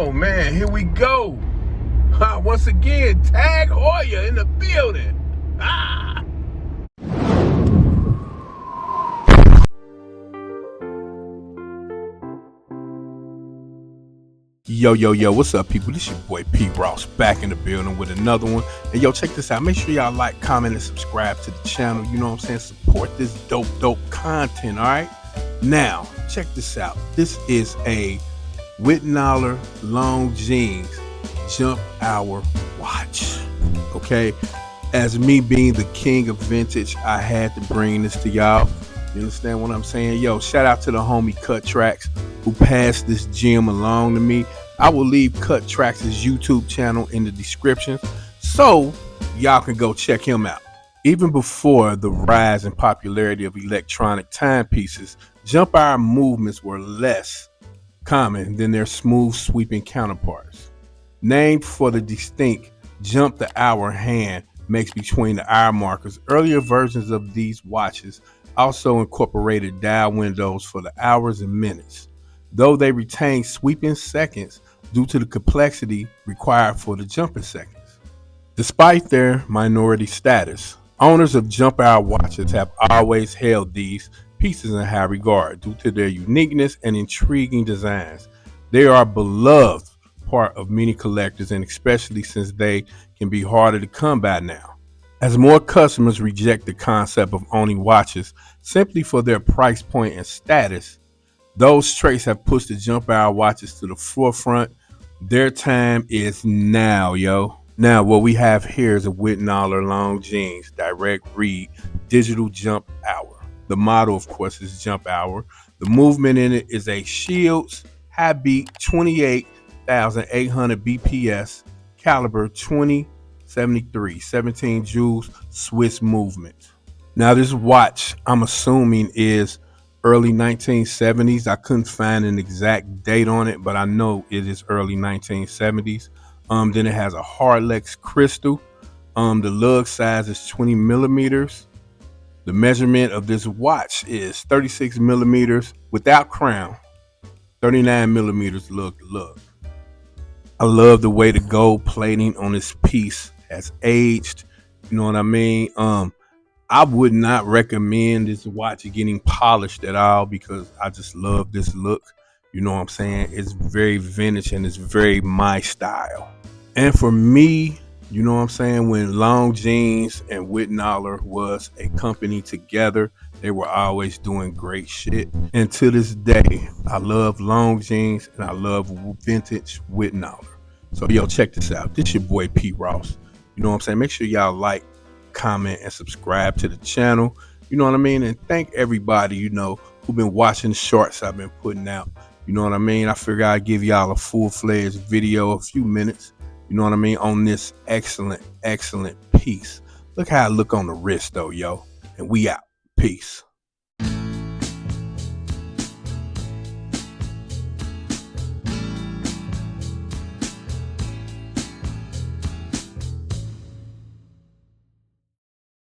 Oh man, here we go. Once again, Tag Hoya in the building. Ah! Yo, what's up, people? This your boy P. Ross back in the building with another one. And yo, check this out. Make sure y'all like, comment, and subscribe to the channel. You know what I'm saying? Support this dope content, all right? Now, check this out. This is a Wittnauer Longines Jump Hour watch, okay? As me being the king of vintage, I had to bring this to y'all. You understand what I'm saying? Yo, shout out to the homie Cuttrax who passed this gem along to me. I will leave Cuttrax's YouTube channel in the description so y'all can go check him out. Even before the rise in popularity of electronic timepieces, jump hour movements were less common than their smooth sweeping counterparts. Named for the distinct jump the hour hand makes between the hour markers, earlier versions of these watches also incorporated dial windows for the hours and minutes, though they retain sweeping seconds due to the complexity required for the jumping seconds. Despite their minority status, owners of jump hour watches have always held these pieces in high regard due to their uniqueness and intriguing designs. They are a beloved part of many collectors, and especially since they can be harder to come by now, as more customers reject the concept of owning watches simply for their price point and status. Those traits have pushed the jump hour watches to the forefront. Their time is now, yo. Now, what we have here is a Wittnauer Longines direct read digital jump hour. The model, of course, is jump hour. The movement in it is a Shields high beat 28,800 BPS caliber 2073 17 joules Swiss movement. Now, this watch, I'm assuming, is early 1970s. I couldn't find an exact date on it, but I know it is early 1970s. Then it has a Hardlex crystal. The lug size is 20 millimeters. The measurement of this watch is 36 millimeters without crown, 39 millimeters lug to lug. I love the way the gold plating on this piece has aged. You know what I mean? I would not recommend this watch getting polished at all because I just love this look. You know what I'm saying? It's very vintage and it's very my style. And for me, you know what I'm saying, when Longines and Wittnauer was a company together, they were always doing great shit. And to this day, I love Longines and I love vintage Wittnauer. So yo, check this out. This your boy P. Ross. You know what I'm saying? Make sure y'all like, comment, and subscribe to the channel. You know what I mean? And thank everybody, you know, who been watching the shorts I've been putting out. You know what I mean? I figure I'd give y'all a full-fledged video, a few minutes, you know what I mean, on this excellent piece. Look how I look on the wrist though, yo. And we out. Peace.